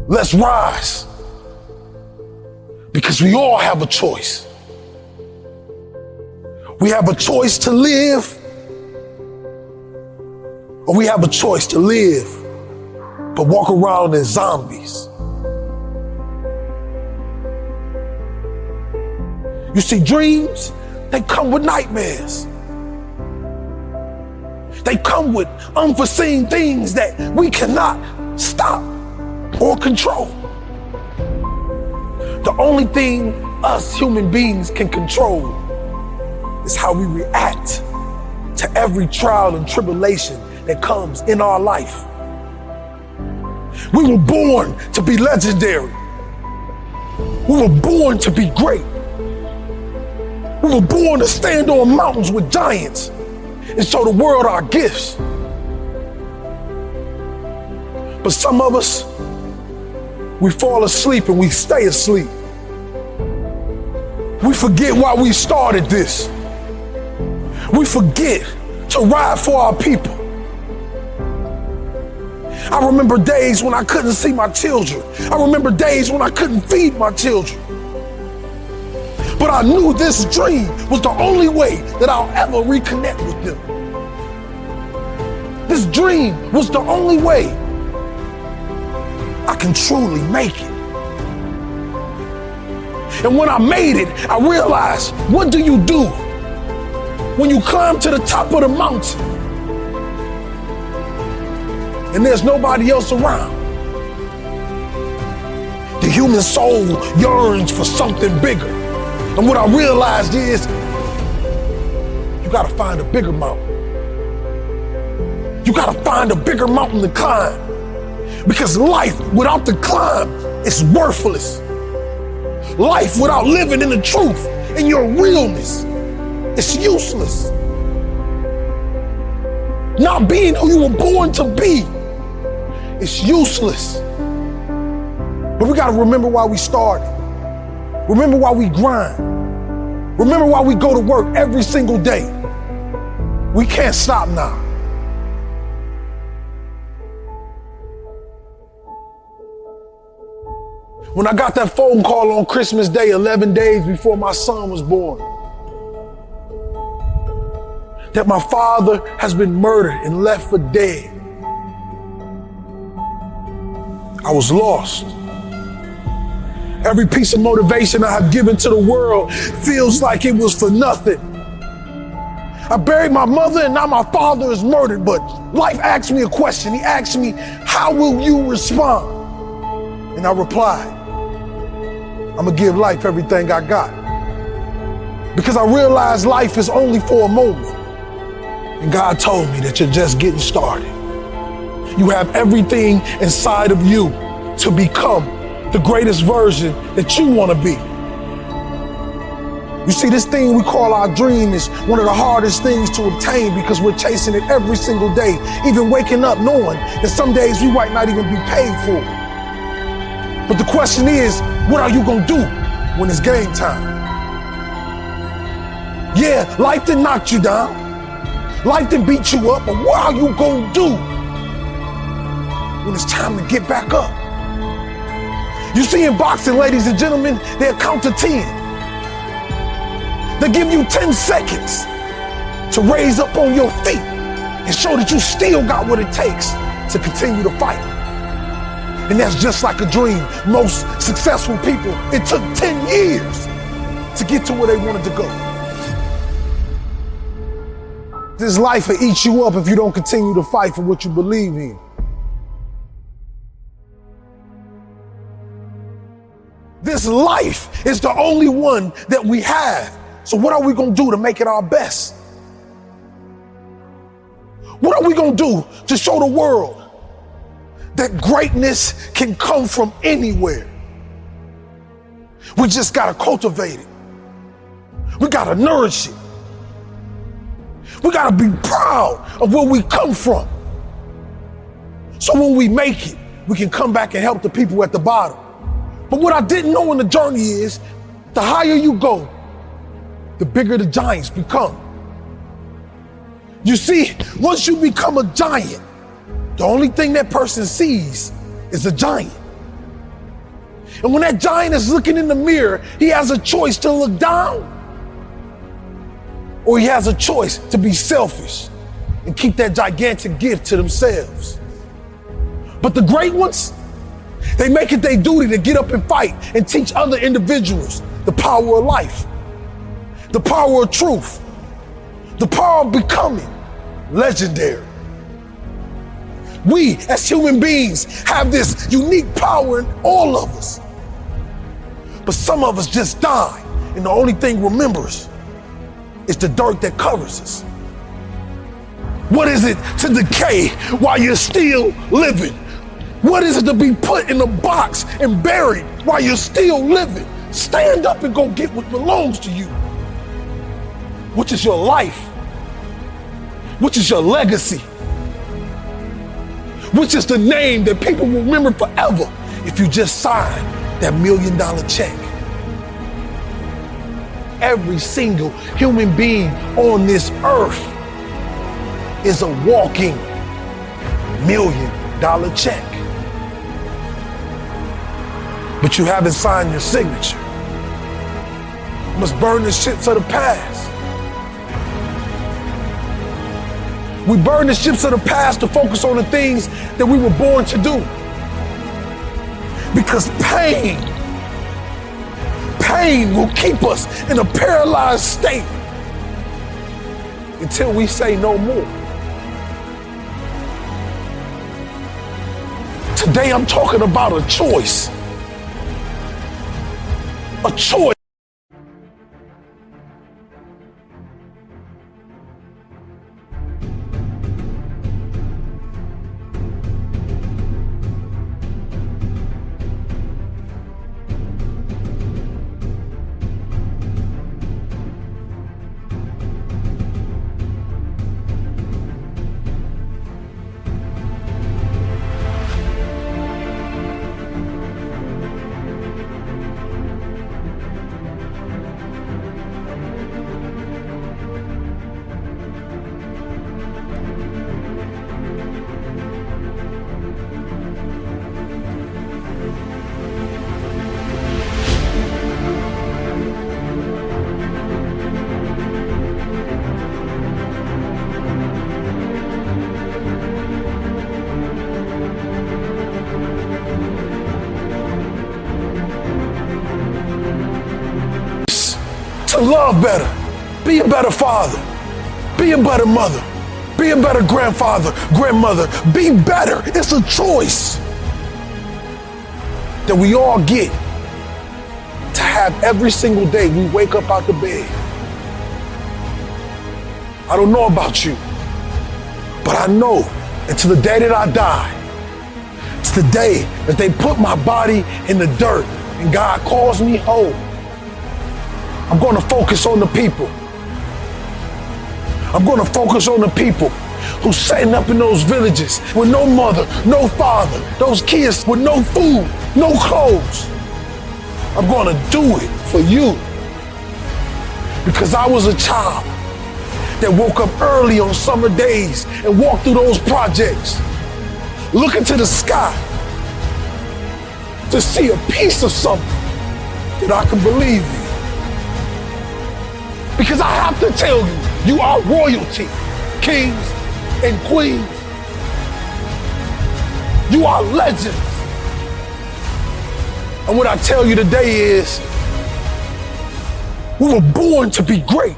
Let's rise, because we all have a choice. We have a choice to live, or we have a choice to live but walk around as zombies. You see, dreams, they come with nightmares. They come with unforeseen things that we cannot stop or control. The only thing us human beings can control is how we react to every trial and tribulation that comes in our life. We were born to be legendary. We were born to be great. We were born to stand on mountains with giants and show the world our gifts. But some of us, we fall asleep and we stay asleep. We forget why we started this. We forget to ride for our people. I remember days when I couldn't see my children. I remember days when I couldn't feed my children. But I knew this dream was the only way that I'll ever reconnect with them. This dream was the only way I can truly make it. And when I made it, I realized, what do you do when you climb to the top of the mountain and there's nobody else around? The human soul yearns for something bigger. And what I realized is, you gotta find a bigger mountain. You gotta find a bigger mountain to climb. Because life without the climb is worthless. Life without living in the truth, in your realness, is useless. Not being who you were born to be is useless. But we gotta remember why we started. Remember why we grind. Remember why we go to work every single day. We can't stop now. When I got that phone call on Christmas Day, 11 days before my son was born, that my father has been murdered and left for dead, I was lost. Every piece of motivation I have given to the world feels like it was for nothing. I buried my mother and now my father is murdered, but life asked me a question. He asked me, how will you respond? And I replied, I'm gonna give life everything I got. Because I realized life is only for a moment. And God told me that you're just getting started. You have everything inside of you to become the greatest version that you want to be. You see, this thing we call our dream is one of the hardest things to obtain because we're chasing it every single day, even waking up knowing that some days we might not even be paid for it. But the question is, what are you gonna do when it's game time? Yeah, life didn't knock you down. Life didn't beat you up, but what are you gonna do when it's time to get back up? You see, in boxing, ladies and gentlemen, they'll count to 10. They give you 10 seconds to raise up on your feet and show that you still got what it takes to continue to fight. And that's just like a dream. Most successful people, it took 10 years to get to where they wanted to go. This life will eat you up if you don't continue to fight for what you believe in. This life is the only one that we have. So what are we gonna do to make it our best? What are we gonna do to show the world that greatness can come from anywhere? We just gotta cultivate it. We gotta nourish it. We gotta be proud of where we come from. So when we make it, we can come back and help the people at the bottom. But what I didn't know in the journey is, the higher you go, the bigger the giants become. You see, once you become a giant, the only thing that person sees is a giant. And when that giant is looking in the mirror, he has a choice to look down, or he has a choice to be selfish and keep that gigantic gift to themselves. But the great ones, they make it their duty to get up and fight and teach other individuals the power of life, the power of truth, the power of becoming legendary. We, as human beings, have this unique power in all of us. But some of us just die, and the only thing remembers is the dirt that covers us. What is it to decay while you're still living? What is it to be put in a box and buried while you're still living? Stand up and go get what belongs to you, which is your life, which is your legacy, which is the name that people will remember forever if you just sign that $1 million check. Every single human being on this earth is a walking $1 million check. But you haven't signed your signature. You must burn the ships of the past. We burn the ships of the past to focus on the things that we were born to do. Because pain will keep us in a paralyzed state until we say no more. Today I'm talking about a choice. A choice. To love better, be a better father, be a better mother, be a better grandfather, grandmother, be better. It's a choice that we all get to have every single day we wake up out the bed. I don't know about you, but I know until the day that I die, it's the day that they put my body in the dirt and God calls me home. I'm going to focus on the people. I'm going to focus on the people who's setting up in those villages with no mother, no father, those kids with no food, no clothes. I'm going to do it for you because I was a child that woke up early on summer days and walked through those projects, looking to the sky to see a piece of something that I can believe in. Because I have to tell you, you are royalty, kings and queens. You are legends. And what I tell you today is, we were born to be great.